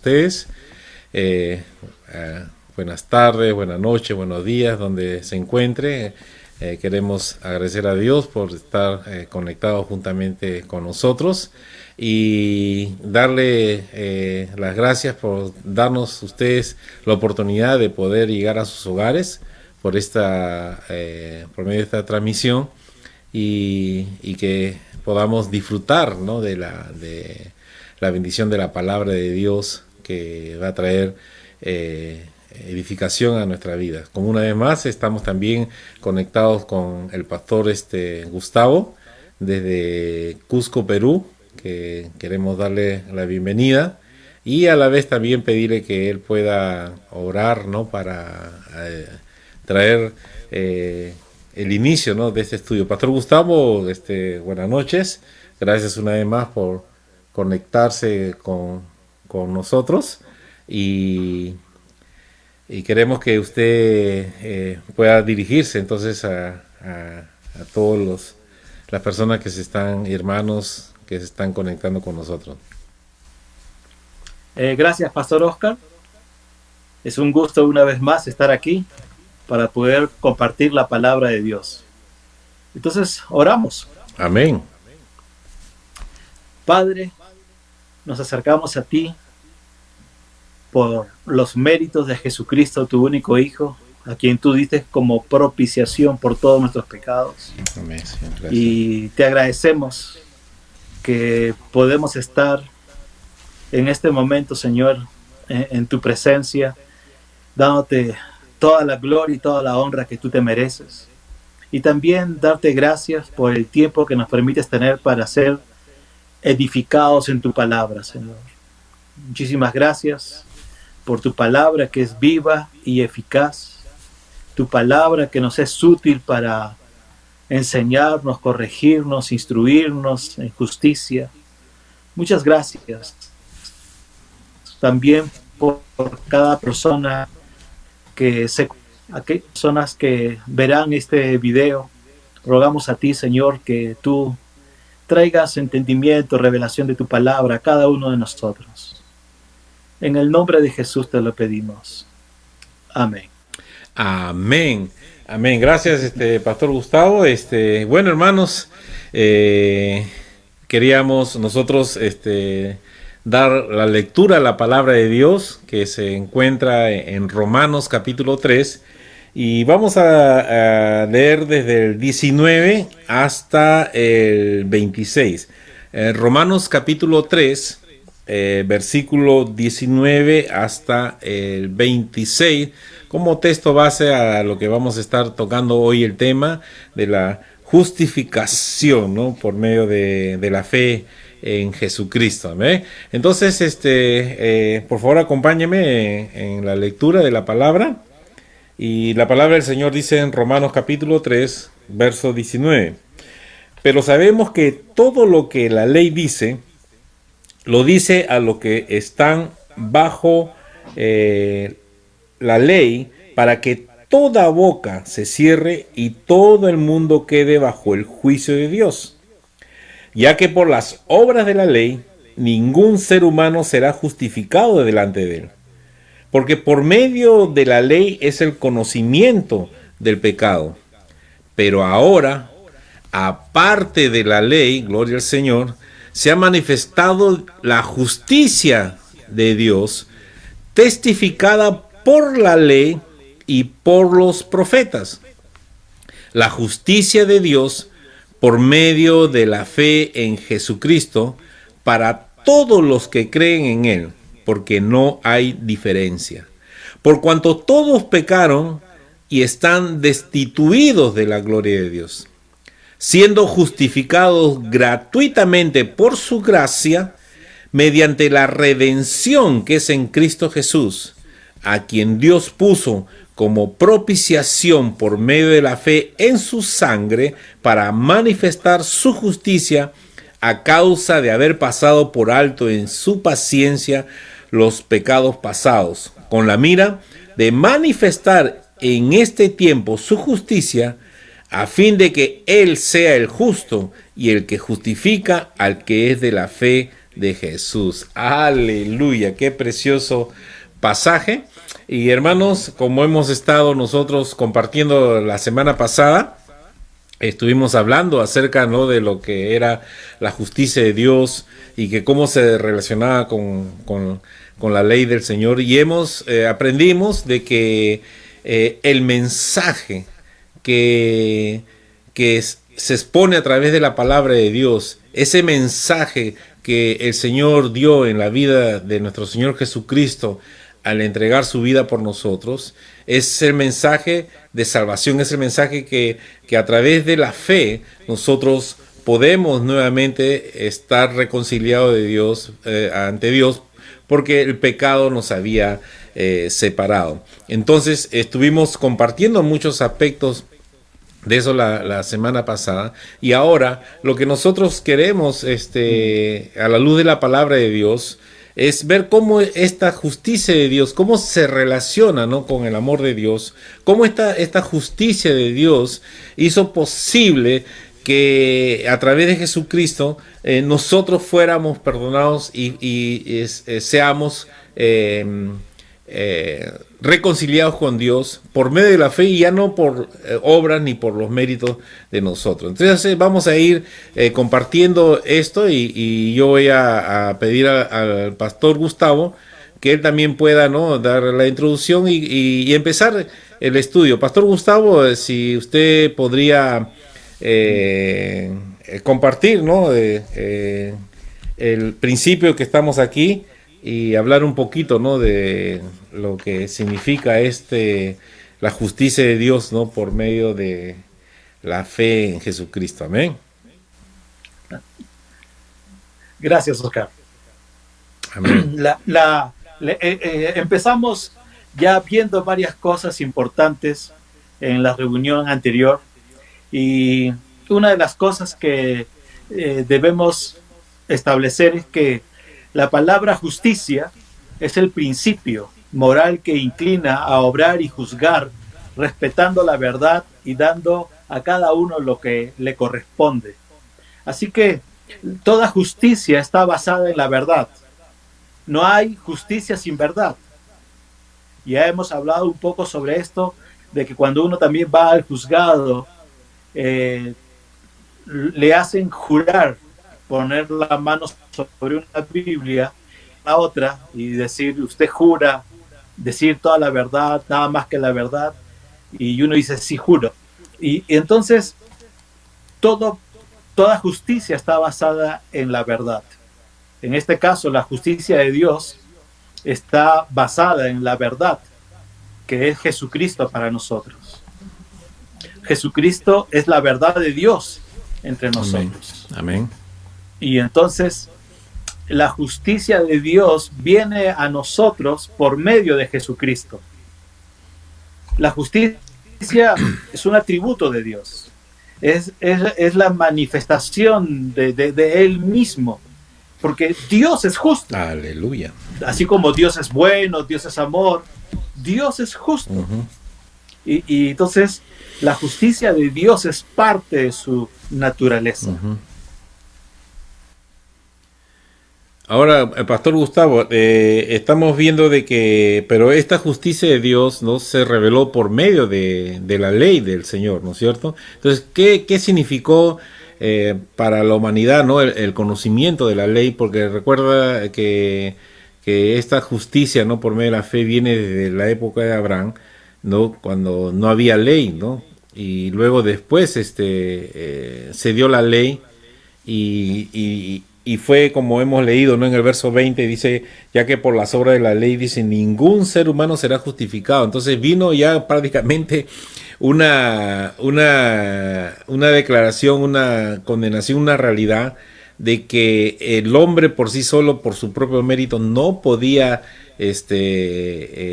ustedes. Buenas tardes, buenas noches, buenos días, donde se encuentre. Queremos agradecer a Dios por estar conectados juntamente con nosotros y darle las gracias por darnos ustedes la oportunidad de poder llegar a sus hogares por por medio de esta transmisión y que podamos disfrutar, ¿no?, de la bendición de la palabra de Dios, que va a traer edificación a nuestra vida. Como una vez más estamos también conectados con el pastor Gustavo desde Cusco, Perú, que queremos darle la bienvenida y a la vez también pedirle que él pueda orar, ¿no?, para traer el inicio, ¿no?, de este estudio. Pastor Gustavo, buenas noches. Gracias una vez más por conectarse con nosotros y queremos que usted pueda dirigirse entonces a todos las personas que hermanos que se están conectando con nosotros. Gracias, Pastor Oscar. Es un gusto una vez más estar aquí para poder compartir la palabra de Dios. Entonces, oramos. Amén. Padre, nos acercamos a ti por los méritos de Jesucristo, tu único Hijo, a quien tú diste como propiciación por todos nuestros pecados. Amén, Señor, gracias. Y te agradecemos que podemos estar en este momento, Señor, en tu presencia, dándote toda la gloria y toda la honra que tú te mereces. Y también darte gracias por el tiempo que nos permites tener para ser edificados en tu palabra, Señor. Muchísimas gracias por tu palabra que es viva y eficaz, tu palabra que nos es útil para enseñarnos, corregirnos, instruirnos en justicia. Muchas gracias también por cada persona aquellas personas que verán este video. Rogamos a ti, Señor, que tú traigas entendimiento, revelación de tu palabra a cada uno de nosotros. En el nombre de Jesús te lo pedimos. Amén. Amén. Amén. Gracias, Pastor Gustavo. Bueno, hermanos, queríamos nosotros dar la lectura a la palabra de Dios que se encuentra en Romanos capítulo 3 y vamos a leer desde el 19 hasta el 26. Romanos capítulo 3, versículo 19 hasta el 26, como texto base a lo que vamos a estar tocando hoy, el tema de la justificación, ¿no?, por medio de la fe en Jesucristo. ¿Amén? Entonces, por favor, acompáñeme en la lectura de la palabra. Y la palabra del Señor dice en Romanos capítulo 3, verso 19. Pero sabemos que todo lo que la ley dice, lo dice a los que están bajo la ley, para que toda boca se cierre y todo el mundo quede bajo el juicio de Dios. Ya que por las obras de la ley, ningún ser humano será justificado delante de él. Porque por medio de la ley es el conocimiento del pecado. Pero ahora, aparte de la ley, gloria al Señor, se ha manifestado la justicia de Dios, testificada por la ley y por los profetas. La justicia de Dios por medio de la fe en Jesucristo para todos los que creen en Él, porque no hay diferencia. Por cuanto todos pecaron y están destituidos de la gloria de Dios, siendo justificados gratuitamente por su gracia, mediante la redención que es en Cristo Jesús, a quien Dios puso como propiciación por medio de la fe en su sangre para manifestar su justicia a causa de haber pasado por alto en su paciencia los pecados pasados, con la mira de manifestar en este tiempo su justicia, a fin de que Él sea el justo y el que justifica al que es de la fe de Jesús. Aleluya, qué precioso pasaje. Y hermanos, como hemos estado nosotros compartiendo la semana pasada, estuvimos hablando acerca, ¿no?, de lo que era la justicia de Dios y que cómo se relacionaba con la ley del Señor. Y aprendimos de que el mensaje que se expone a través de la palabra de Dios, ese mensaje que el Señor dio en la vida de nuestro Señor Jesucristo al entregar su vida por nosotros, es el mensaje de salvación, es el mensaje que a través de la fe nosotros podemos nuevamente estar reconciliados de Dios, ante Dios, porque el pecado nos había separado. Entonces estuvimos compartiendo muchos aspectos de eso la semana pasada, y ahora lo que nosotros queremos, a la luz de la palabra de Dios, es ver cómo esta justicia de Dios, cómo se relaciona, ¿no?, con el amor de Dios, cómo esta justicia de Dios hizo posible que a través de Jesucristo nosotros fuéramos perdonados y seamos reconciliados con Dios por medio de la fe, y ya no por obras ni por los méritos de nosotros. Entonces vamos a ir compartiendo esto, y yo voy a pedir al pastor Gustavo que él también pueda, ¿no?, dar la introducción y empezar el estudio. Pastor Gustavo, si usted podría compartir, ¿no?, el principio que estamos aquí, y hablar un poquito, ¿no?, de lo que significa la justicia de Dios, ¿no?, por medio de la fe en Jesucristo. Amén. Gracias, Oscar. Amén. Empezamos ya viendo varias cosas importantes en la reunión anterior, y una de las cosas que debemos establecer es que la palabra justicia es el principio moral que inclina a obrar y juzgar respetando la verdad y dando a cada uno lo que le corresponde. Así que toda justicia está basada en la verdad. No hay justicia sin verdad. Ya hemos hablado un poco sobre esto, de que cuando uno también va al juzgado, le hacen jurar, poner la mano sobre una Biblia, la otra, y decir, usted jura decir toda la verdad, nada más que la verdad, y uno dice, sí, juro. Y entonces toda justicia está basada en la verdad. En este caso, la justicia de Dios está basada en la verdad, que es Jesucristo para nosotros. Jesucristo es la verdad de Dios entre nosotros. Amén. Y entonces la justicia de Dios viene a nosotros por medio de Jesucristo. La justicia es un atributo de Dios. Es la manifestación de Él mismo. Porque Dios es justo. Aleluya. Así como Dios es bueno, Dios es amor, Dios es justo. Uh-huh. Y entonces la justicia de Dios es parte de su naturaleza. Uh-huh. Ahora, Pastor Gustavo, estamos viendo de que, pero esta justicia de Dios no se reveló por medio de la ley del Señor, ¿no es cierto? Entonces, ¿qué significó para la humanidad, ¿no?, el conocimiento de la ley? Porque recuerda que esta justicia, ¿no?, por medio de la fe viene desde la época de Abraham, ¿no?, cuando no había ley, ¿no? Y luego después se dio la ley, y fue como hemos leído, ¿no?, en el verso 20 dice, ya que por las obras de la ley, dice, ningún ser humano será justificado. Entonces vino ya prácticamente una declaración, una condenación, una realidad de que el hombre por sí solo, por su propio mérito, no podía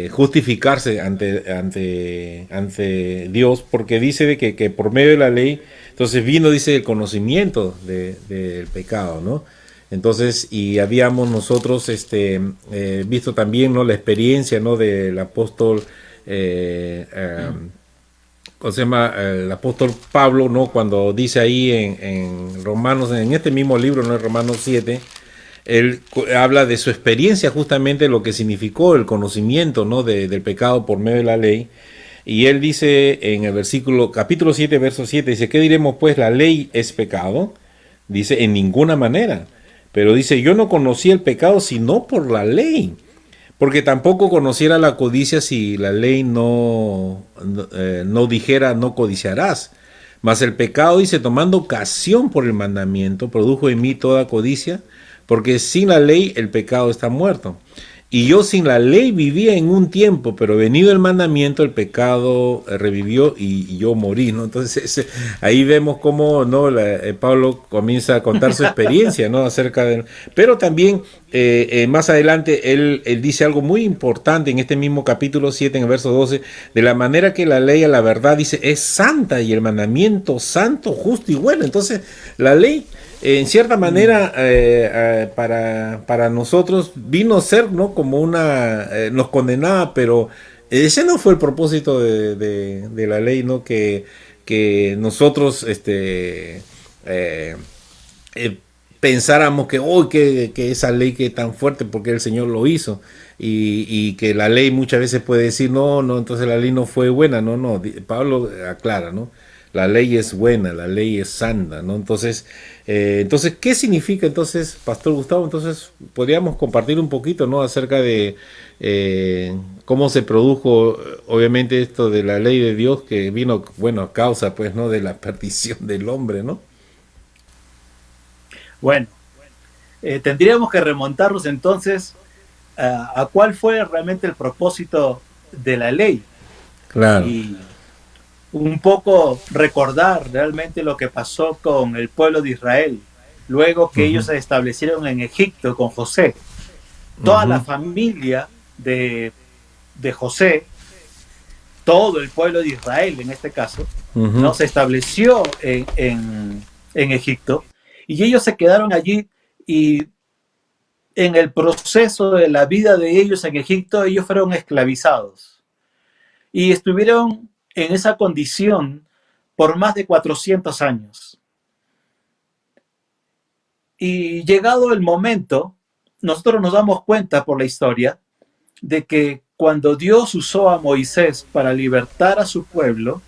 justificarse ante Dios, porque dice de que por medio de la ley, entonces vino, dice, el conocimiento del pecado, ¿no? Entonces, y habíamos nosotros visto también, ¿no?, la experiencia, ¿no?, del apóstol ¿cómo se llama? El apóstol Pablo, ¿no?, cuando dice ahí en Romanos, en este mismo libro, ¿no?, en Romanos 7, él habla de su experiencia, justamente lo que significó el conocimiento, ¿no? Del pecado por medio de la ley. Y él dice en el capítulo 7, verso 7, dice, ¿qué diremos pues? ¿La ley es pecado? Dice, en ninguna manera. Pero dice, yo no conocí el pecado sino por la ley, porque tampoco conociera la codicia si la ley no dijera no codiciarás. Mas el pecado, dice, tomando ocasión por el mandamiento, produjo en mí toda codicia, porque sin la ley el pecado está muerto. Y yo sin la ley vivía en un tiempo, pero venido el mandamiento, el pecado revivió y yo morí, ¿no? Entonces ahí vemos cómo, ¿no? Pablo comienza a contar su experiencia, ¿no? Acerca de... Pero también más adelante él dice algo muy importante en este mismo capítulo 7, en el verso 12, de la manera que la ley a la verdad, dice, es santa y el mandamiento santo, justo y bueno. Entonces la ley en cierta manera para nosotros vino a ser, ¿no? Como nos condenaba, pero ese no fue el propósito de la ley, ¿no? Que nosotros eh, pensáramos que, oh, que esa ley que es tan fuerte porque el Señor lo hizo, y que la ley muchas veces puede decir, no, no, entonces la ley no fue buena. No, no, Pablo aclara, ¿no? La ley es buena, la ley es santa, ¿no? Entonces, ¿qué significa entonces, Pastor Gustavo? Entonces, podríamos compartir un poquito, ¿no? Acerca de cómo se produjo, obviamente, esto de la ley de Dios que vino, bueno, a causa, pues, ¿no? De la perdición del hombre, ¿no? Bueno, tendríamos que remontarnos entonces a cuál fue realmente el propósito de la ley. Claro. Y un poco recordar realmente lo que pasó con el pueblo de Israel, luego que ellos se establecieron en Egipto con José. Toda la familia de José, todo el pueblo de Israel en este caso, ¿no? Se estableció en Egipto, y ellos se quedaron allí, y en el proceso de la vida de ellos en Egipto, ellos fueron esclavizados y estuvieron en esa condición por más de 400 años. Y llegado el momento, nosotros nos damos cuenta por la historia de que cuando Dios usó a Moisés para libertar a su pueblo,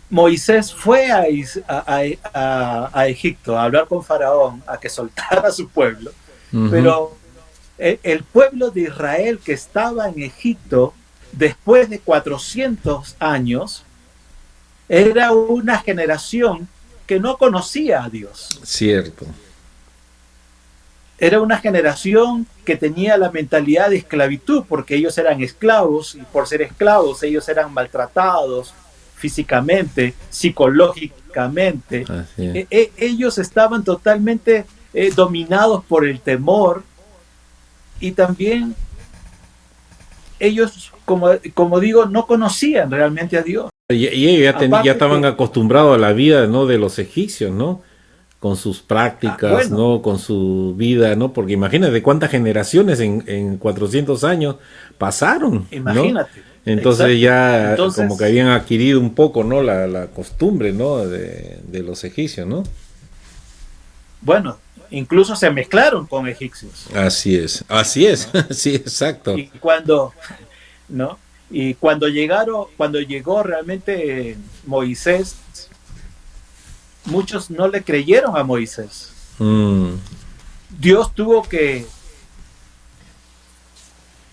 Moisés fue a Egipto a hablar con Faraón, a que soltara a su pueblo, pero el pueblo de Israel que estaba en Egipto después de 400 años era una generación que no conocía a Dios. Cierto. Era una generación que tenía la mentalidad de esclavitud, porque ellos eran esclavos, y por ser esclavos ellos eran maltratados físicamente, psicológicamente. Ellos estaban totalmente dominados por el temor, y también ellos, como digo, no conocían realmente a Dios. Y ellos ya estaban acostumbrados a la vida, ¿no? De los egipcios, ¿no? Con sus prácticas, bueno, ¿no? Con su vida, ¿no? Porque imagínate cuántas generaciones en 400 años pasaron, imagínate, ¿no? Entonces ya como que habían adquirido un poco, ¿no? La costumbre, ¿no? De los egipcios, ¿no? Bueno, incluso se mezclaron con egipcios. Así es, ¿no? Sí, exacto. Y cuando, ¿no? Y cuando llegó realmente Moisés, muchos no le creyeron a Moisés. Dios tuvo que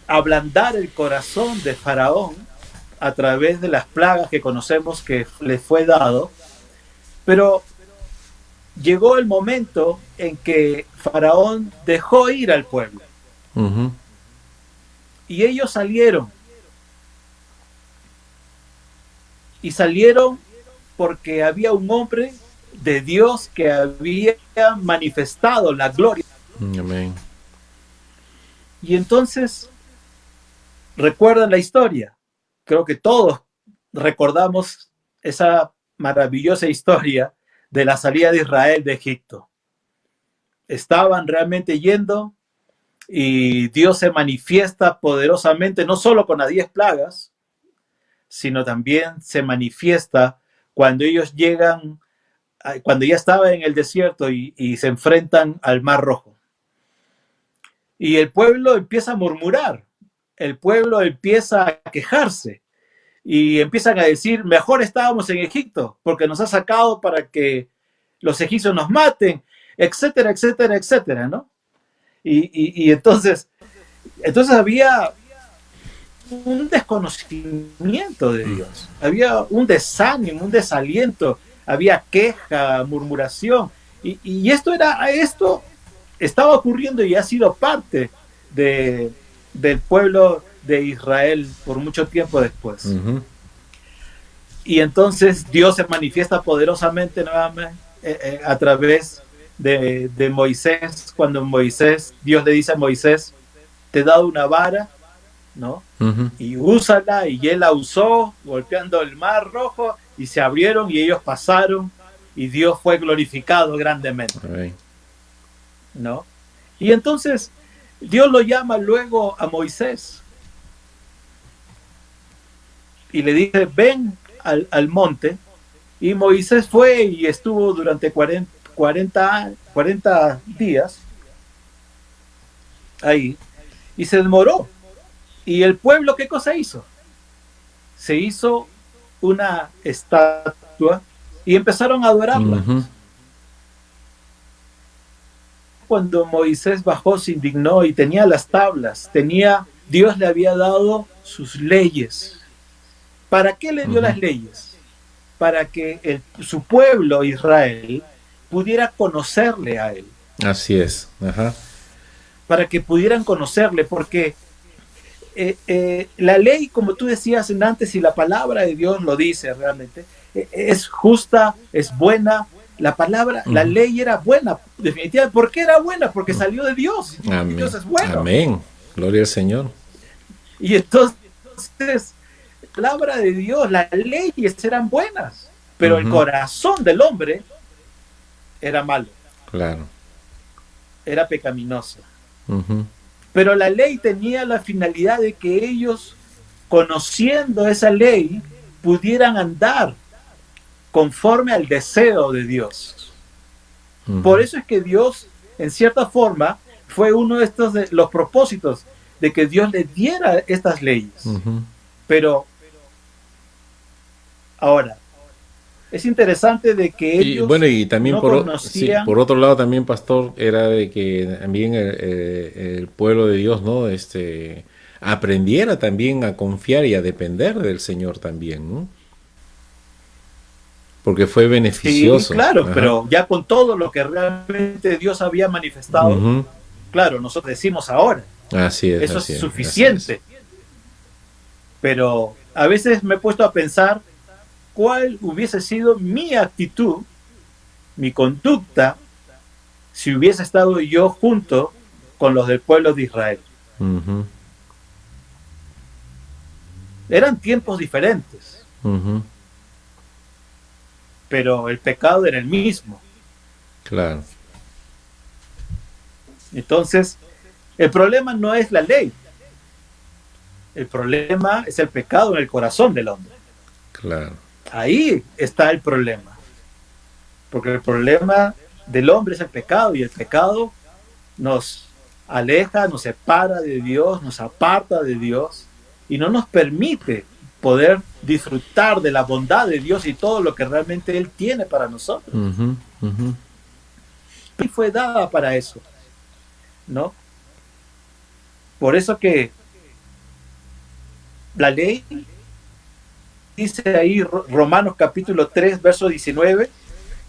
ablandar el corazón de Faraón a través de las plagas que conocemos que le fue dado, pero llegó el momento en que Faraón dejó ir al pueblo. Y ellos salieron. Y salieron porque había un hombre de Dios que había manifestado la gloria. Amén. Y entonces, recuerdan la historia. Creo que todos recordamos esa maravillosa historia de la salida de Israel de Egipto. Estaban realmente yendo, y Dios se manifiesta poderosamente, no solo con las 10 plagas, sino también se manifiesta cuando ellos llegan cuando ya estaba en el desierto y se enfrentan al Mar Rojo. Y el pueblo empieza a murmurar, el pueblo empieza a quejarse y empiezan a decir, mejor estábamos en Egipto porque nos ha sacado para que los egipcios nos maten, etcétera, etcétera, etcétera, ¿no? Y entonces había un desconocimiento de Dios, había un desánimo, un desaliento, había queja, murmuración, y esto estaba ocurriendo y ha sido parte del pueblo de Israel por mucho tiempo después. Ujú. Y entonces Dios se manifiesta poderosamente nuevamente a través de Moisés, cuando Dios le dice a Moisés, te he dado una vara, ¿no? Ujú. Y úsala, y él la usó, golpeando el Mar Rojo, y se abrieron y ellos pasaron, y Dios fue glorificado grandemente, Amén. ¿no? Y entonces Dios lo llama luego a Moisés y le dice, ven al monte, y Moisés fue y estuvo durante 40 días ahí, y se demoró. ¿Y el pueblo qué cosa hizo? Se hizo una estatua y empezaron a adorarla. Ujú. Cuando Moisés bajó, se indignó y tenía las tablas, Dios le había dado sus leyes. ¿Para qué le dio las leyes? Para que su pueblo, Israel, pudiera conocerle a él. Así es. Ajá. Para que pudieran conocerle, porque la ley, como tú decías antes, y la palabra de Dios lo dice realmente, es justa, es buena. La palabra, la ley era buena, definitivamente. ¿Por qué era buena? Porque salió de Dios. Amén. Y Dios es bueno. Amén. Gloria al Señor. Y entonces, la palabra de Dios, las leyes eran buenas, pero el corazón del hombre era malo. Claro. Era pecaminoso. Pero la ley tenía la finalidad de que ellos, conociendo esa ley, pudieran andar conforme al deseo de Dios. Por eso es que Dios, en cierta forma, fue uno de los propósitos de que Dios le diera estas leyes. Pero ahora, es interesante de que ellos y también no por conocían. por otro lado también, pastor, era de que también el pueblo de Dios, ¿no? Aprendiera también a confiar y a depender del Señor también, ¿no? Porque fue beneficioso. Sí, claro, Ajá. pero ya con todo lo que realmente Dios había manifestado, claro, nosotros decimos ahora, Así es, eso así es es, suficiente. así es. Pero a veces me he puesto a pensar cuál hubiese sido mi actitud, mi conducta, si hubiese estado yo junto con los del pueblo de Israel. Eran tiempos diferentes, pero el pecado era el mismo. Claro. Entonces, el problema no es la ley. El problema es el pecado en el corazón del hombre. Claro. Ahí está el problema. Porque el problema del hombre es el pecado, y el pecado nos aleja, nos separa de Dios, nos aparta de Dios y no nos permite poder disfrutar de la bondad de Dios y todo lo que realmente Él tiene para nosotros. Y fue dada para eso, ¿no? Por eso que la ley, dice ahí Romanos capítulo 3, verso 19,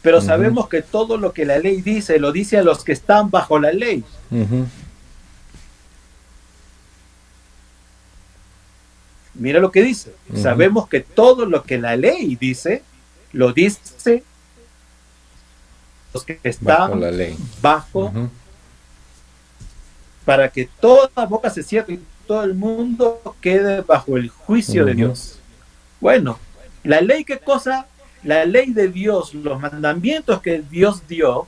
pero sabemos que todo lo que la ley dice, lo dice a los que están bajo la ley. Mira lo que dice. Sabemos que todo lo que la ley dice, lo dice los que están bajo la ley. Para que toda boca se cierre y todo el mundo quede bajo el juicio de Dios. Bueno, la ley, ¿qué cosa? La ley de Dios, los mandamientos que Dios dio,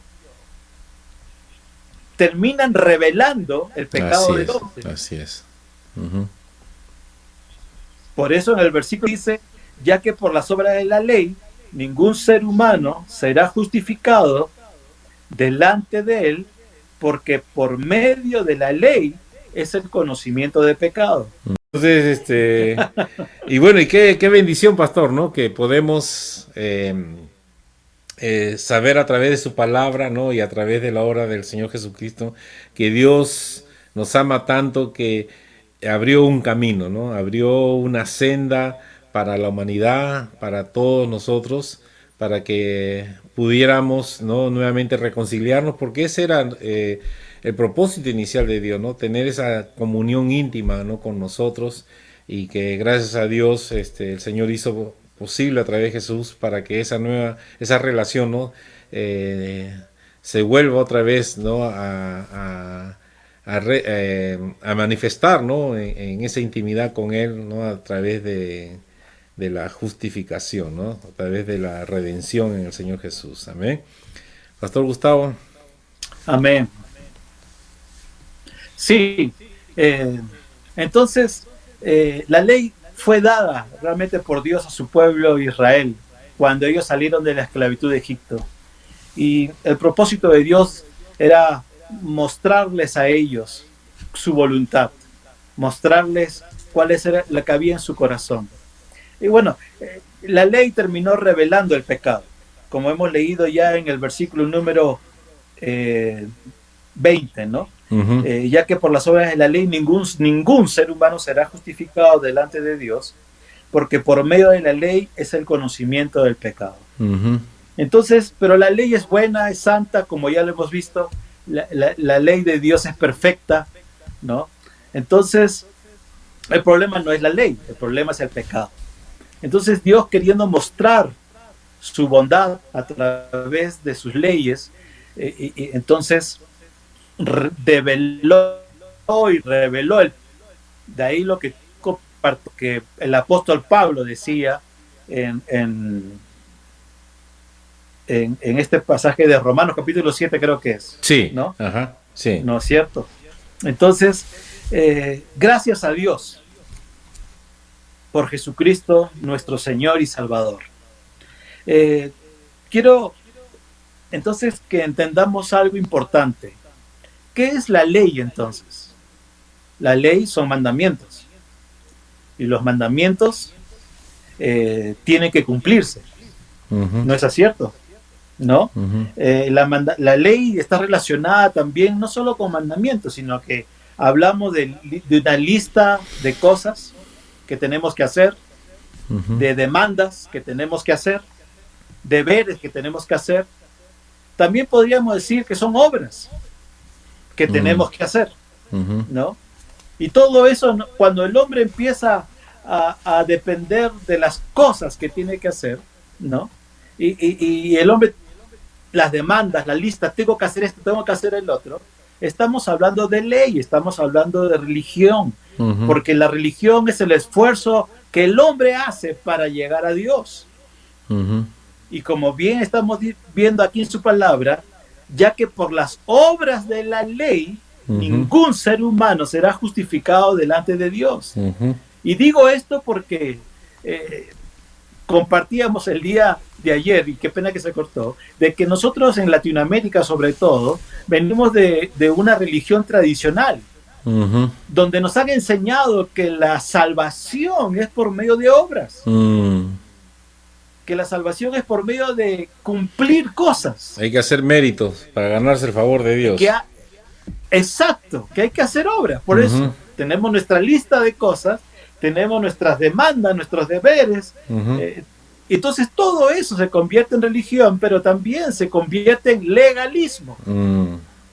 terminan revelando el pecado del hombre. Así es. Por eso en el versículo dice, ya que por las obras de la ley ningún ser humano será justificado delante de él, porque por medio de la ley es el conocimiento de pecado. Entonces, y bueno, y qué bendición, pastor, ¿no? Que podemos saber a través de su palabra, ¿no? Y a través de la obra del Señor Jesucristo, que Dios nos ama tanto que abrió un camino, ¿no? Abrió una senda para la humanidad, para todos nosotros, para que pudiéramos, ¿no? Nuevamente reconciliarnos, porque ese era el propósito inicial de Dios, ¿no? Tener esa comunión íntima, ¿no? Con nosotros, y que gracias a Dios el Señor hizo posible a través de Jesús para que esa relación, ¿no? Se vuelva otra vez, ¿no? A manifestar, ¿no? En esa intimidad con Él, ¿no? A través de la justificación, ¿no? A través de la redención en el Señor Jesús. Amén. Pastor Gustavo. Amén. Sí, entonces la ley fue dada realmente por Dios a su pueblo Israel cuando ellos salieron de la esclavitud de Egipto. Y el propósito de Dios era mostrarles a ellos su voluntad, mostrarles cuál era la que había en su corazón. Y bueno, la ley terminó revelando el pecado, como hemos leído ya en el versículo número 20, ¿no? Uh-huh. Ya que por las obras de la ley ningún ser humano será justificado delante de Dios, porque por medio de la ley es el conocimiento del pecado. Uh-huh. Entonces, pero la ley es buena, es santa, como ya lo hemos visto, la ley de Dios es perfecta, ¿no? Entonces, el problema no es la ley, el problema es el pecado. Entonces, Dios, queriendo mostrar su bondad a través de sus leyes, entonces develó y reveló de ahí lo que el apóstol Pablo decía en este pasaje de Romanos capítulo 7, creo que es. Sí, ¿no? Ajá, sí. ¿No es cierto? Entonces, gracias a Dios por Jesucristo, nuestro Señor y Salvador. Quiero entonces que entendamos algo importante. ¿Qué es la ley entonces? La ley son mandamientos. Y los mandamientos tienen que cumplirse. Uh-huh. ¿No es cierto? ¿No? Uh-huh. La ley está relacionada también no solo con mandamientos, sino que hablamos de una lista de cosas que tenemos que hacer, uh-huh, de demandas que tenemos que hacer, deberes que tenemos que hacer. También podríamos decir que son obras que uh-huh, tenemos que hacer, uh-huh, ¿no? Y todo eso, cuando el hombre empieza a depender de las cosas que tiene que hacer, ¿no? Y el hombre, las demandas, la lista, tengo que hacer esto, tengo que hacer el otro, estamos hablando de ley, estamos hablando de religión, uh-huh, porque la religión es el esfuerzo que el hombre hace para llegar a Dios. uh-huh. Y como bien estamos viendo aquí en su palabra, ya que por las obras de la ley, uh-huh, ningún ser humano será justificado delante de Dios. Uh-huh. Y digo esto porque compartíamos el día de ayer, y qué pena que se cortó, de que nosotros en Latinoamérica sobre todo, venimos de una religión tradicional, uh-huh, donde nos han enseñado que la salvación es por medio de obras. Que la salvación es por medio de cumplir cosas. Hay que hacer méritos para ganarse el favor de Dios. Exacto, que hay que hacer obras. Por uh-huh, eso tenemos nuestra lista de cosas, tenemos nuestras demandas, nuestros deberes. Uh-huh. Entonces todo eso se convierte en religión, pero también se convierte en legalismo.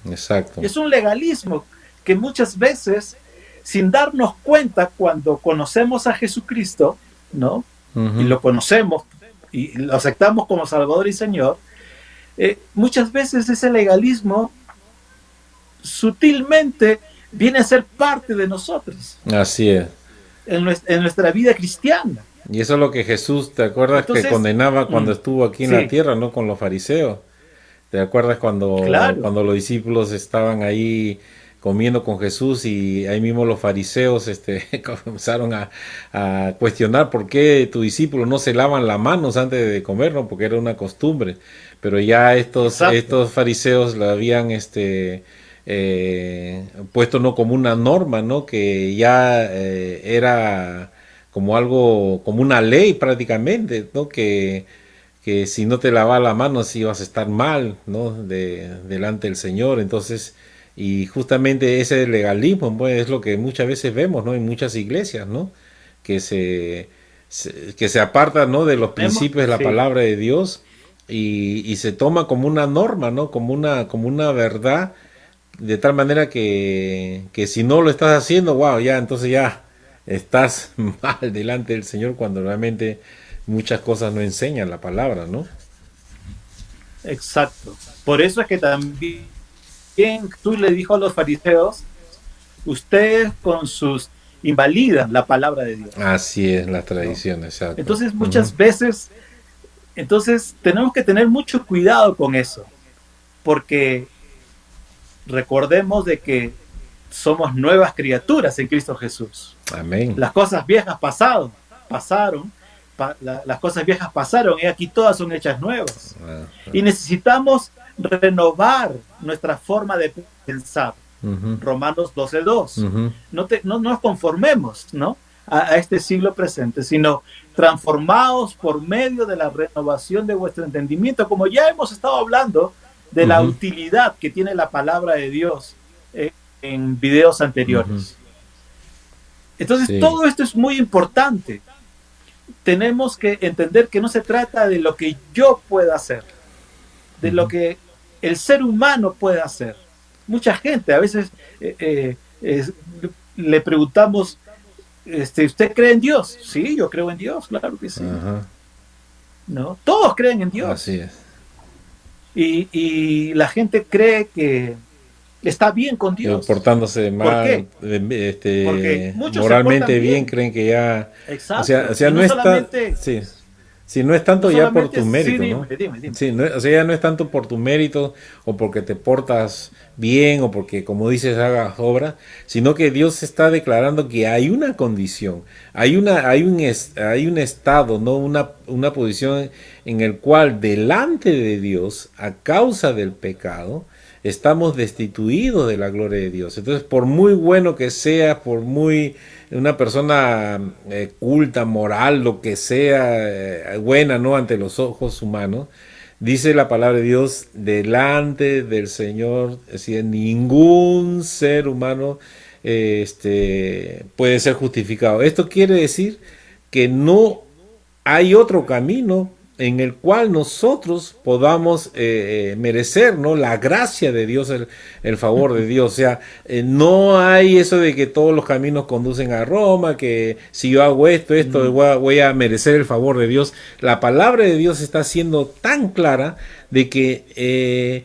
Exacto. Es un legalismo que muchas veces, sin darnos cuenta, cuando conocemos a Jesucristo, ¿no? Uh-huh. Y lo conocemos y lo aceptamos como Salvador y Señor, muchas veces ese legalismo sutilmente viene a ser parte de nosotros. Así es. En nuestra vida cristiana. Y eso es lo que Jesús, ¿te acuerdas? Entonces, que condenaba cuando estuvo aquí en la tierra, ¿no? Con los fariseos. ¿Te acuerdas cuando los discípulos estaban ahí comiendo con Jesús, y ahí mismo los fariseos comenzaron a cuestionar por qué tus discípulos no se lavan las manos antes de comer, ¿no? Porque era una costumbre. Pero ya Exacto, estos fariseos lo habían puesto, no, como una norma, ¿no? Que ya era como algo, como una ley prácticamente, ¿no? Que si no te lavas las manos ibas a estar mal, ¿no? Delante del Señor. Entonces, y justamente ese legalismo, pues, es lo que muchas veces vemos, ¿no? En muchas iglesias, ¿no? Que que se apartan, ¿no? De los principios de la sí, palabra de Dios, y se toma como una norma, ¿no? Como una verdad, de tal manera que si no lo estás haciendo, wow, ya, entonces ya estás mal delante del Señor, cuando realmente muchas cosas no enseñan la palabra, ¿no? exacto. Por eso es que también tú le dijo a los fariseos, ustedes con sus invalidan la palabra de Dios, Así es la ¿no? tradición, exacto. Entonces Ujú, muchas veces, entonces tenemos que tener mucho cuidado con eso, porque recordemos de que somos nuevas criaturas en Cristo Jesús. amén. Las cosas viejas pasaron, las cosas viejas pasaron y aquí todas son hechas nuevas. Ah, Y necesitamos renovar nuestra forma de pensar. ujú, Romanos 12:2. ujú, No nos conformemos, ¿no? A este siglo presente, sino transformados por medio de la renovación de vuestro entendimiento, como ya hemos estado hablando de la ujú, utilidad que tiene la palabra de Dios en videos ujú. anteriores. Entonces, Sí. todo esto es muy importante. Tenemos que entender que no se trata de lo que yo pueda hacer, de lo Ujú. que el ser humano puede hacer. Mucha gente, a veces le preguntamos, ¿usted cree en Dios? Sí, yo creo en Dios, claro que sí. Ajá, ¿No? Todos creen en así Dios. es. Y la gente cree que está bien con Dios. Portándose ¿Por mal, qué? Porque muchos se portan moralmente bien, bien. creen que ya, Exacto. o sea, Y no no está, solamente, sí, sí, no es no tanto ya por solamente, tu sí, mérito, dime, ¿no? dime, dime. Sí, o sea, ya no es tanto por tu mérito o porque te portas bien o porque, como dices, hagas obras, sino que Dios está declarando que hay una condición, hay un estado, ¿no? Una posición en el cual delante de Dios, a causa del pecado, estamos destituidos de la gloria de Dios. Entonces, por muy bueno que sea, por muy una persona culta, moral, lo que sea, buena, ¿no? Ante los ojos humanos, dice la palabra de Dios, delante del Señor, es decir, ningún ser humano puede ser justificado. Esto quiere decir que no hay otro camino en el cual nosotros podamos merecer, ¿no? La gracia de Dios, el favor de Dios. O sea, no hay eso de que todos los caminos conducen a Roma, que si yo hago esto, Mm, voy a merecer el favor de Dios. La palabra de Dios está siendo tan clara de que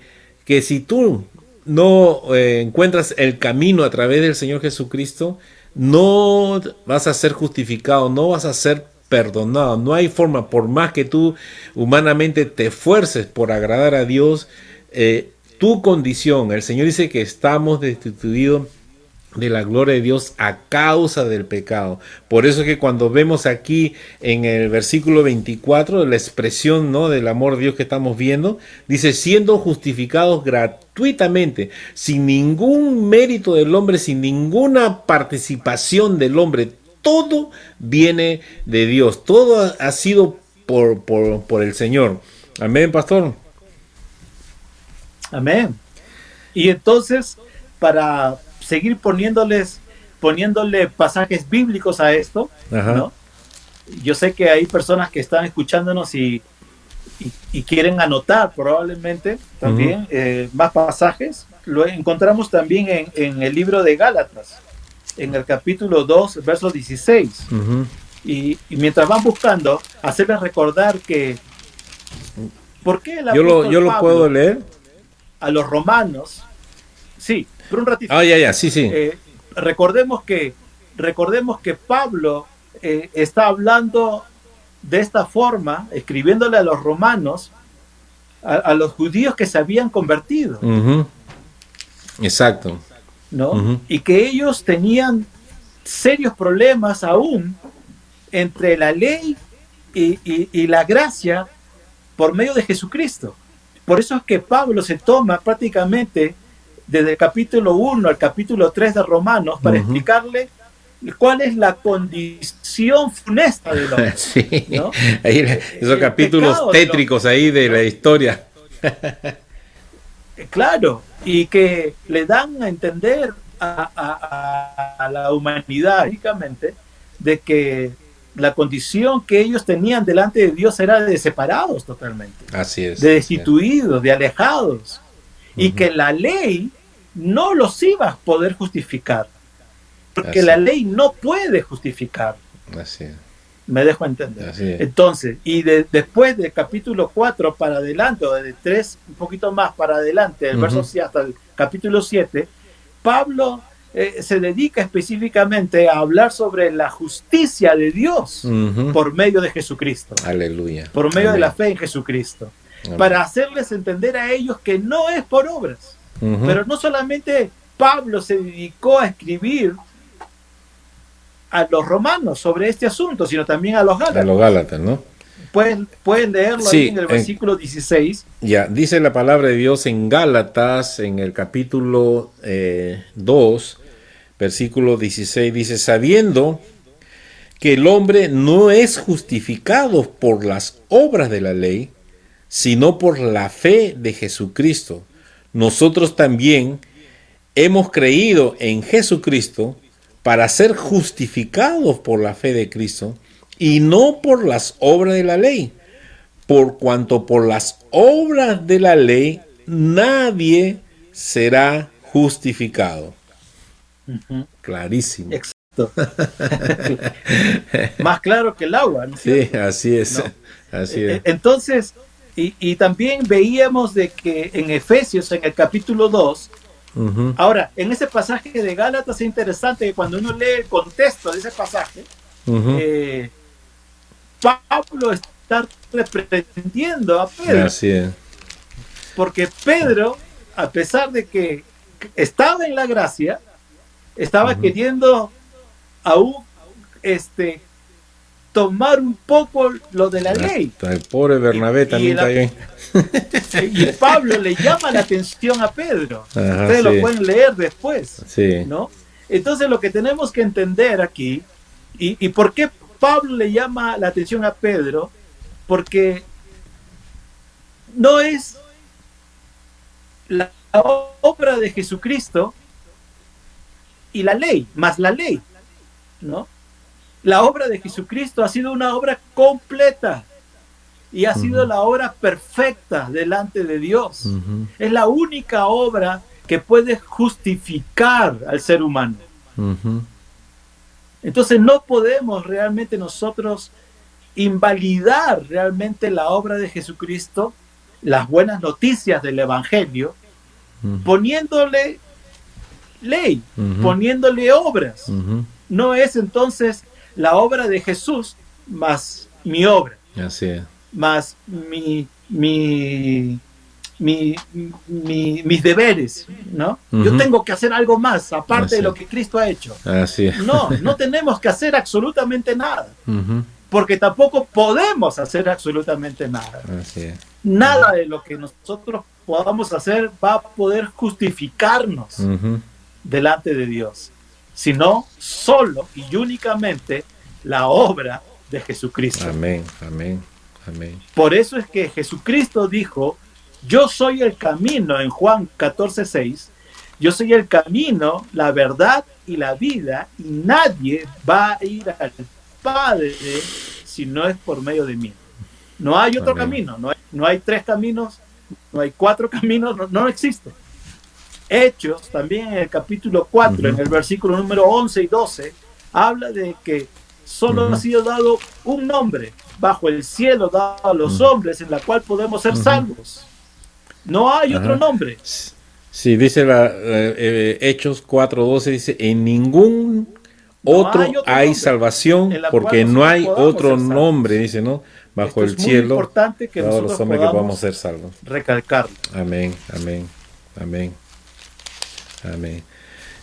si tú no encuentras el camino a través del Señor Jesucristo, no vas a ser justificado, no vas a ser perdonado. No hay forma, por más que tú humanamente te esfuerces por agradar a Dios, tu condición, el Señor dice que estamos destituidos de la gloria de Dios a causa del pecado. Por eso es que cuando vemos aquí en el versículo 24 la expresión, ¿no? Del amor de Dios que estamos viendo, dice, siendo justificados gratuitamente, sin ningún mérito del hombre, sin ninguna participación del hombre. Todo viene de Dios, todo ha sido por el Señor. Amén, pastor. amén. Y entonces, para seguir poniéndole pasajes bíblicos a esto, Ajá. ¿no? Yo sé que hay personas que están escuchándonos y quieren anotar probablemente Ujú, también más pasajes. Lo encontramos también en el libro de Gálatas, en el capítulo 2, verso 16. ujú. Y mientras van buscando, hacerles recordar que, ¿por qué el apóstol Yo lo puedo Pablo leer. a los romanos? Sí, pero un ratito. Ah, ya, ya, sí, sí. Eh, recordemos, recordemos que Pablo está hablando de esta forma, escribiéndole a los romanos, a los judíos que se habían convertido. Ujú, exacto. ¿no? Y que ellos tenían serios problemas aún entre la ley y la gracia por medio de Jesucristo. Por eso es que Pablo se toma prácticamente desde el capítulo 1 al capítulo 3 de Romanos para explicarle cuál es la condición funesta del hombre. Sí, ¿no? Ahí, esos capítulos tétricos ahí de la historia. Claro, y que le dan a entender a la humanidad, básicamente, de que la condición que ellos tenían delante de Dios era de separados totalmente. Así es. De destituidos, de alejados. Y que la ley no los iba a poder justificar. Porque la ley no puede justificar. Así es. Me dejo entender. Así es. Entonces, y después del capítulo 4 para adelante, o de 3 un poquito más para adelante, el verso hasta el capítulo 7, Pablo se dedica específicamente a hablar sobre la justicia de Dios por medio de Jesucristo. Aleluya. Por medio de la fe en Jesucristo. Amén. Para hacerles entender a ellos que no es por obras. Pero no solamente Pablo se dedicó a escribir a los romanos sobre este asunto, sino también a los gálatas. A los gálatas, ¿no? Pueden leerlo ahí en el versículo 16. Ya, dice la palabra de Dios en Gálatas, en el capítulo 2, versículo 16, dice, sabiendo que el hombre no es justificado por las obras de la ley, sino por la fe de Jesucristo. Nosotros también hemos creído en Jesucristo para ser justificados por la fe de Cristo y no por las obras de la ley, por cuanto por las obras de la ley nadie será justificado. Clarísimo. Exacto. Más claro que el agua, ¿no? Sí, así es. ¿No? Así es. Entonces, y también veíamos de que en Efesios, en el capítulo 2, ahora, en ese pasaje de Gálatas es interesante que cuando uno lee el contexto de ese pasaje, Pablo está reprendiendo a Pedro. Así es. Porque Pedro, a pesar de que estaba en la gracia, estaba queriendo aún tomar un poco lo de la ley. El pobre Bernabé también está bien. Y Pablo le llama la atención a Pedro. Ajá, ustedes lo pueden leer después. Sí. ¿No? Entonces lo que tenemos que entender aquí, y por qué Pablo le llama la atención a Pedro, porque no es la obra de Jesucristo y la ley, más la ley, ¿no? La obra de Jesucristo ha sido una obra completa y ha sido la obra perfecta delante de Dios. Es la única obra que puede justificar al ser humano. Entonces no podemos realmente nosotros invalidar realmente la obra de Jesucristo, las buenas noticias del Evangelio, poniéndole ley, poniéndole obras. No es entonces la obra de Jesús más mi obra. Así es. Más mis deberes, ¿no? Yo tengo que hacer algo más, aparte de lo que Cristo ha hecho. Así es. No tenemos que hacer absolutamente nada. Porque tampoco podemos hacer absolutamente nada. Así es. Nada de lo que nosotros podamos hacer va a poder justificarnos delante de Dios, sino solo y únicamente la obra de Jesucristo. Amén, amén, amén. Por eso es que Jesucristo dijo, yo soy el camino, en Juan 14:6, yo soy el camino, la verdad y la vida, y nadie va a ir al Padre si no es por medio de mí. No hay otro camino, no hay 3 caminos, no hay 4 caminos, no existe. Hechos, también en el capítulo 4, en el versículo número 11 y 12, habla de que solo ha sido dado un nombre bajo el cielo dado a los hombres en la cual podemos ser salvos. No hay otro nombre. Sí, dice Hechos 4:12, dice, en ningún otro hay salvación, porque no hay otro nombre, dice, ¿no? Bajo el cielo, importante que dado a los hombres que podamos ser salvos. Recalcarlo. Amén, amén, amén, amén.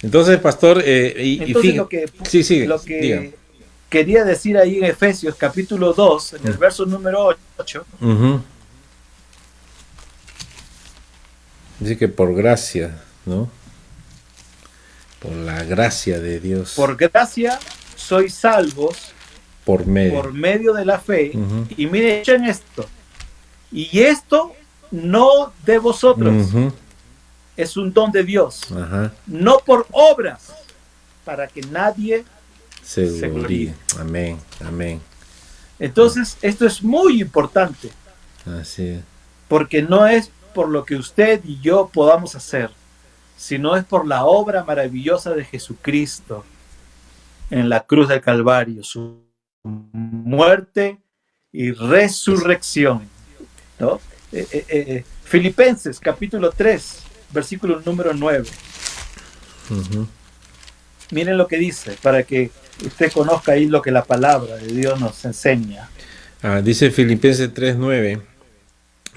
Entonces, pastor, Entonces sí, sí, lo diga. que quería decir ahí en Efesios capítulo 2, en el verso número 8, Ujú. Dice que por gracia, ¿no? Por la gracia de Dios, por gracia sois salvos por medio. por medio de la fe. Ujú. Y miren en esto, y esto no de vosotros, Ujú. es un don de Dios, Ajá. no por obras, para que nadie Se se gloríe. gloríe. Amén, amén. Entonces, esto es muy importante, Así es. porque no es por lo que usted y yo podamos hacer, sino es por la obra maravillosa de Jesucristo en la cruz del Calvario, su muerte y resurrección, ¿no? Filipenses capítulo 3, versículo número 9. Ujú. Miren lo que dice, para que usted conozca ahí lo que la palabra de Dios nos enseña. Dice Filipenses 3:9,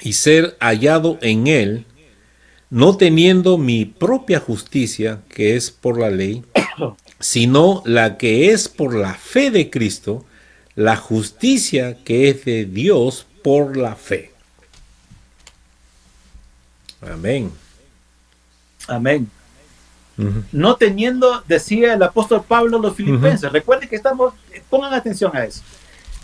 y ser hallado en él, no teniendo mi propia justicia, que es por la ley, sino la que es por la fe de Cristo, la justicia que es de Dios por la fe. Amén. Amén. Ujú. No teniendo, decía el apóstol Pablo a los filipenses. Recuerden que estamos, pongan atención a eso.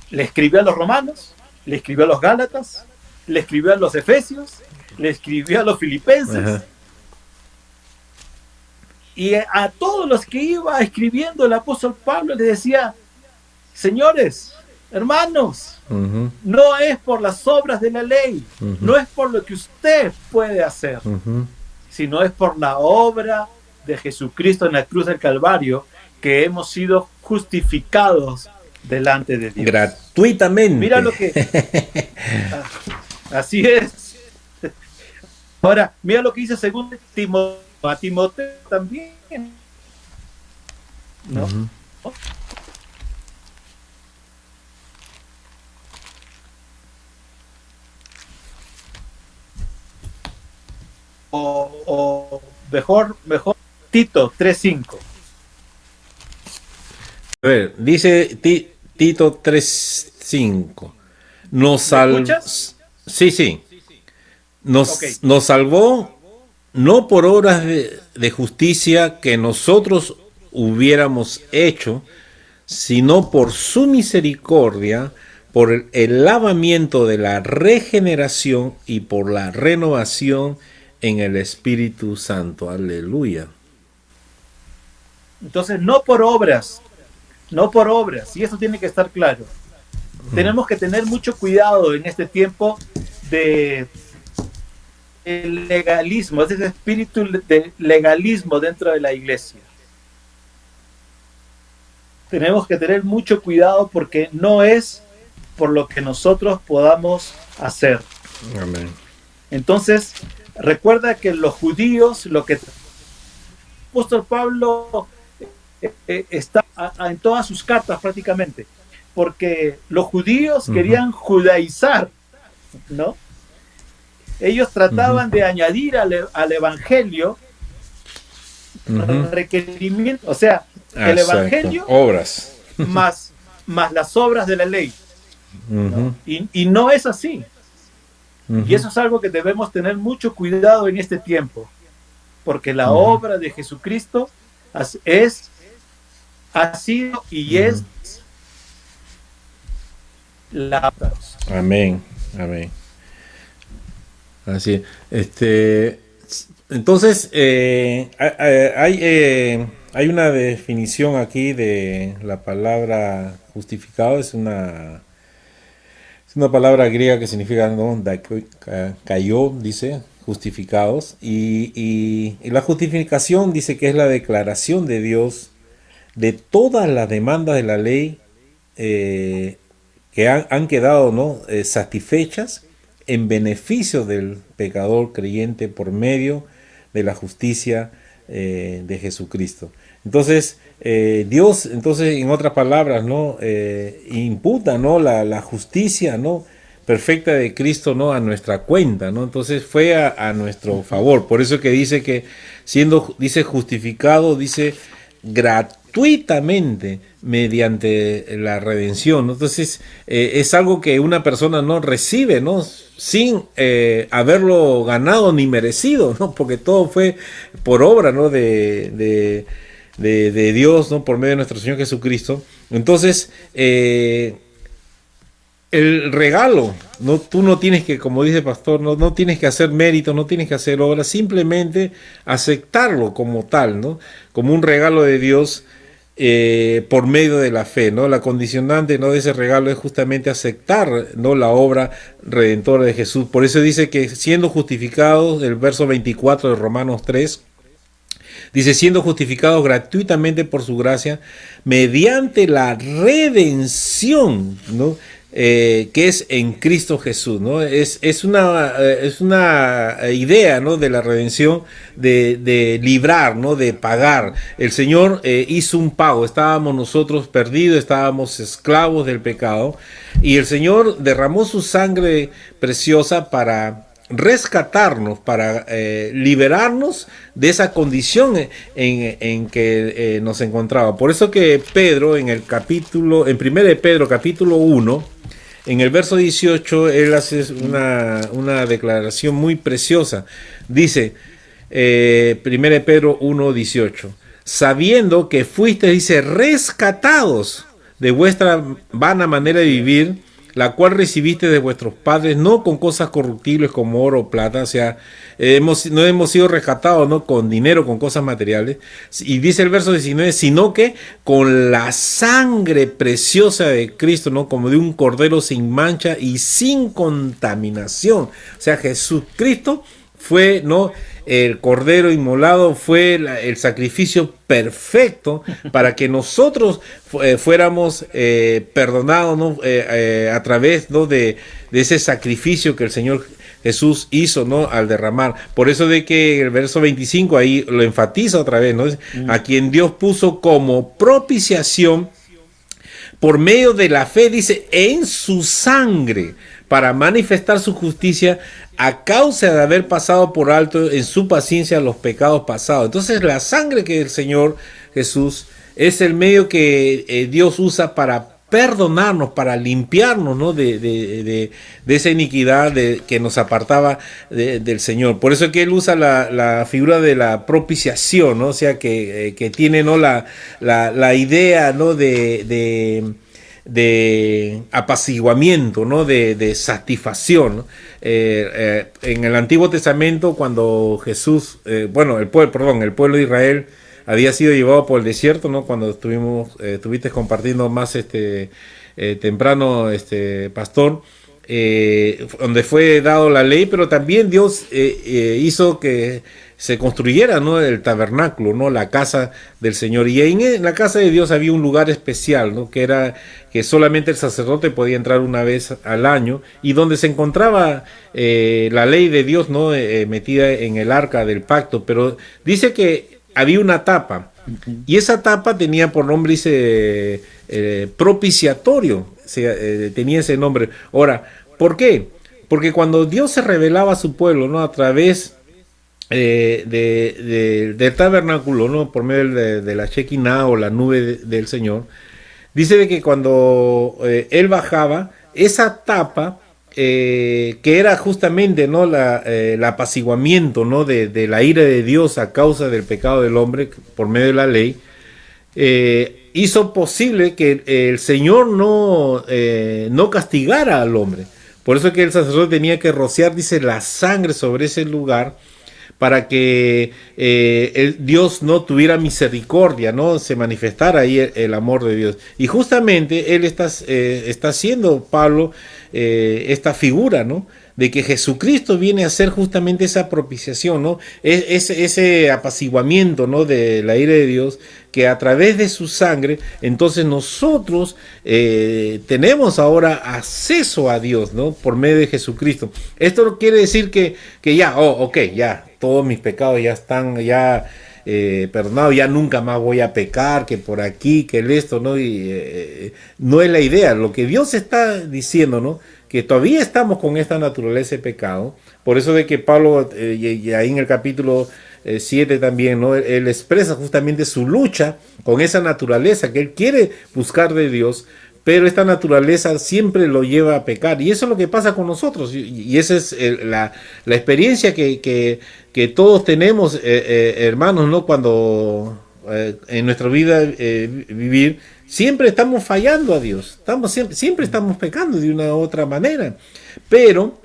Le escribió a los romanos, le escribió a los gálatas, le escribió a los efesios, le escribió a los filipenses. Ajá. Y a todos los que iba escribiendo el apóstol Pablo les decía, señores, hermanos, Ujú. no es por las obras de la ley, Ujú. no es por lo que usted puede hacer, Ujú. sino es por la obra de Jesucristo en la cruz del Calvario que hemos sido justificados delante de Dios. Gratuitamente. Mira lo que... Así es. Ahora, mira lo que dice según a Timoteo también, ¿no? Ujú. O mejor Tito 3:5. A ver, dice Tito 3:5. Nos ¿Me escuchas? Sí, sí. Nos, Ok. nos salvó no por obras de justicia que nosotros hubiéramos hecho, sino por su misericordia, por el lavamiento de la regeneración y por la renovación en el Espíritu Santo. Aleluya. Entonces, no por obras, y eso tiene que estar claro. Tenemos que tener mucho cuidado en este tiempo de el legalismo, ese espíritu de legalismo dentro de la iglesia. Tenemos que tener mucho cuidado porque no es por lo que nosotros podamos hacer. Amén. Entonces, recuerda que los judíos, lo que el apóstol Pablo está en todas sus cartas prácticamente, porque los judíos querían judaizar, ¿no? Ellos trataban de añadir al evangelio requerimientos, o sea, el evangelio obras más las obras de la ley, ¿no? Y no es así. Y eso es algo que debemos tener mucho cuidado en este tiempo, porque la obra de Jesucristo ha sido y es la... Amén, amén. Así, entonces hay una definición aquí de la palabra justificado, es una palabra griega que significa, ¿no? Kaio, dice, justificados, y la justificación dice que es la declaración de Dios de todas las demandas de la ley que han quedado, ¿no? Satisfechas en beneficio del pecador creyente por medio de la justicia de Jesucristo. Entonces, Dios, entonces, en otras palabras, ¿no? Imputa, ¿no? La justicia, ¿no? perfecta de Cristo, ¿no?, a nuestra cuenta, ¿no? Entonces fue a nuestro favor. Por eso que dice que dice justificado, dice gratuitamente mediante la redención, ¿no? Entonces es algo que una persona no recibe, ¿no?, sin haberlo ganado ni merecido, ¿no? Porque todo fue por obra, ¿no?, de Dios, ¿no?, por medio de nuestro Señor Jesucristo. Entonces el regalo, no, tú no tienes que, como dice el pastor, no tienes que hacer mérito, no tienes que hacer obras, simplemente aceptarlo como tal, ¿no?, como un regalo de Dios por medio de la fe, ¿no? La condicionante, ¿no?, de ese regalo es justamente aceptar, ¿no?, la obra redentora de Jesús. Por eso dice que siendo justificados, el verso 24 de Romanos 3, dice, siendo justificados gratuitamente por su gracia, mediante la redención, ¿no?, que es en Cristo Jesús, ¿no? Es una idea, ¿no?, de la redención, de librar, ¿no?, de pagar. El Señor hizo un pago. Estábamos nosotros perdidos, estábamos esclavos del pecado, y el Señor derramó su sangre preciosa para rescatarnos, para liberarnos de esa condición en que nos encontraba. Por eso que Pedro, en 1 Pedro capítulo 1, en el verso 18, él hace una declaración muy preciosa. Dice, 1 Pedro 1, 18, sabiendo que fuisteis, dice, rescatados de vuestra vana manera de vivir, la cual recibiste de vuestros padres, no con cosas corruptibles como oro o plata, o sea, no hemos sido rescatados, ¿no?, con dinero, con cosas materiales. Y dice el verso 19, sino que con la sangre preciosa de Cristo, ¿no?, como de un cordero sin mancha y sin contaminación. O sea, Jesucristo fue, ¿no?, el cordero inmolado, fue el sacrificio perfecto para que nosotros fuéramos perdonados, ¿no?, a través, ¿no?, de ese sacrificio que el Señor Jesús hizo, ¿no?, al derramar. Por eso de que el verso 25 ahí lo enfatiza otra vez, ¿no?, a quien Dios puso como propiciación por medio de la fe, dice, en su sangre, para manifestar su justicia a causa de haber pasado por alto en su paciencia los pecados pasados. Entonces la sangre que el Señor Jesús es el medio que Dios usa para perdonarnos, para limpiarnos, ¿no?, de esa iniquidad que nos apartaba del Señor. Por eso es que Él usa la figura de la propiciación, ¿no? O sea, que tiene, ¿no?, la idea, ¿no?, de apaciguamiento, ¿no?, de satisfacción, ¿no? En el Antiguo Testamento, cuando Jesús, el pueblo de Israel había sido llevado por el desierto, ¿no?, cuando estuviste compartiendo más temprano, pastor, donde fue dado la ley, pero también Dios hizo que se construyera, ¿no?, el tabernáculo, ¿no?, la casa del Señor. Y en la casa de Dios había un lugar especial, ¿no?, que era que solamente el sacerdote podía entrar una vez al año, y donde se encontraba la ley de Dios, ¿no?, metida en el arca del pacto. Pero dice que había una tapa, y esa tapa tenía por nombre, dice, propiciatorio, o sea, tenía ese nombre. Ahora, ¿por qué? Porque cuando Dios se revelaba a su pueblo, ¿no?, a través del tabernáculo, ¿no?, por medio de la Shekinah o la nube del Señor, dice de que cuando Él bajaba, esa tapa, que era justamente, ¿no?, el apaciguamiento, ¿no?, de la ira de Dios a causa del pecado del hombre por medio de la ley, hizo posible que el Señor no castigara al hombre. Por eso es que el sacerdote tenía que rociar, dice, la sangre sobre ese lugar, para que Dios no tuviera misericordia, no se manifestara ahí el amor de Dios. Y justamente él está haciendo, Pablo, esta figura, ¿no?, de que Jesucristo viene a hacer justamente esa propiciación, ¿no?, ese apaciguamiento, ¿no?, de la ira de Dios, que a través de su sangre, entonces nosotros tenemos ahora acceso a Dios, ¿no?, por medio de Jesucristo. Esto no quiere decir que ya, ya, todos mis pecados ya están perdonados, ya nunca más voy a pecar, que por aquí, que esto, ¿no? Y no es la idea. Lo que Dios está diciendo, ¿no?, que todavía estamos con esta naturaleza de pecado. Por eso de que Pablo, y ahí en el capítulo 7 también, ¿no? Él expresa justamente su lucha con esa naturaleza que él quiere buscar de Dios, pero esta naturaleza siempre lo lleva a pecar. Y eso es lo que pasa con nosotros. Y esa es la experiencia que todos tenemos, hermanos, ¿no? Cuando en nuestra vida vivir, siempre estamos fallando a Dios. Siempre estamos pecando de una u otra manera. Pero,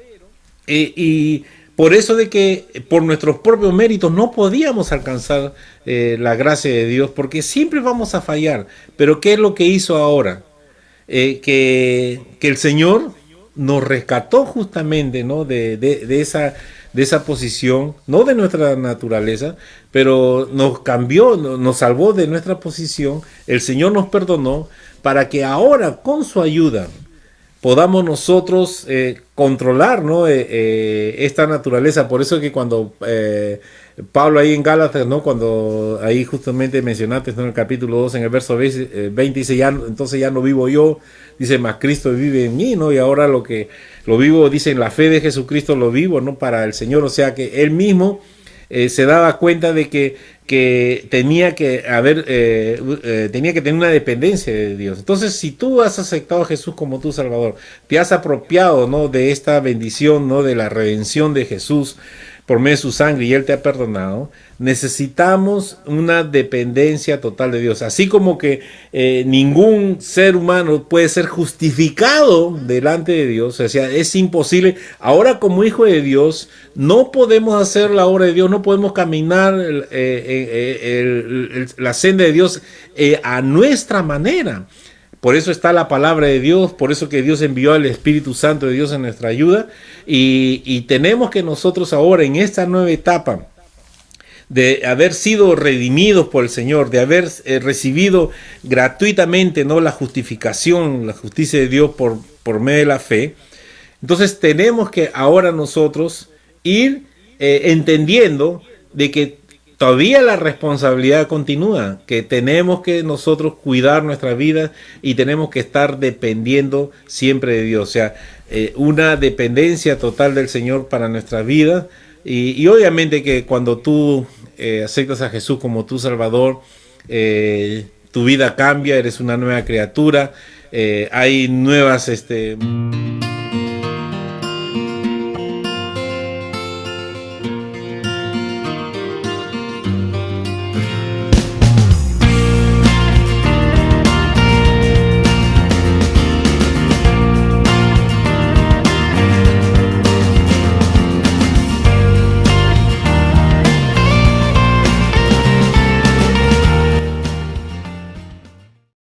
y por eso de que por nuestros propios méritos no podíamos alcanzar la gracia de Dios, porque siempre vamos a fallar. Pero ¿qué es lo que hizo ahora? Que el Señor nos rescató justamente, ¿no? de esa posición, no de nuestra naturaleza, pero nos cambió, nos salvó de nuestra posición. El Señor nos perdonó para que ahora, con su ayuda, podamos nosotros controlar, ¿no? Esta naturaleza. Por eso que cuando Pablo ahí en Gálatas, ¿no? Cuando ahí justamente mencionaste, ¿no? En el capítulo 2, en el verso 20, dice, entonces ya no vivo yo, dice, más Cristo vive en mí, ¿no? Y ahora lo vivo, dice, en la fe de Jesucristo lo vivo, ¿no? Para el Señor. O sea que él mismo se daba cuenta de que tenía que tener una dependencia de Dios. Entonces, si tú has aceptado a Jesús como tu Salvador, te has apropiado, ¿no? de esta bendición, ¿no? de la redención de Jesús por medio de su sangre, y Él te ha perdonado, necesitamos una dependencia total de Dios. Así como que ningún ser humano puede ser justificado delante de Dios, o sea, es imposible. Ahora, como hijo de Dios, no podemos hacer la obra de Dios, no podemos caminar la senda de Dios a nuestra manera. Por eso está la palabra de Dios, por eso que Dios envió al Espíritu Santo de Dios en nuestra ayuda, y tenemos que nosotros ahora, en esta nueva etapa de haber sido redimidos por el Señor, de haber recibido gratuitamente, ¿no? la justificación, la justicia de Dios por medio de la fe, entonces tenemos que ahora nosotros ir entendiendo de que todavía la responsabilidad continúa, que tenemos que nosotros cuidar nuestra vida y tenemos que estar dependiendo siempre de Dios. O sea, una dependencia total del Señor para nuestra vida. Y obviamente que cuando tú aceptas a Jesús como tu Salvador, tu vida cambia, eres una nueva criatura, hay nuevas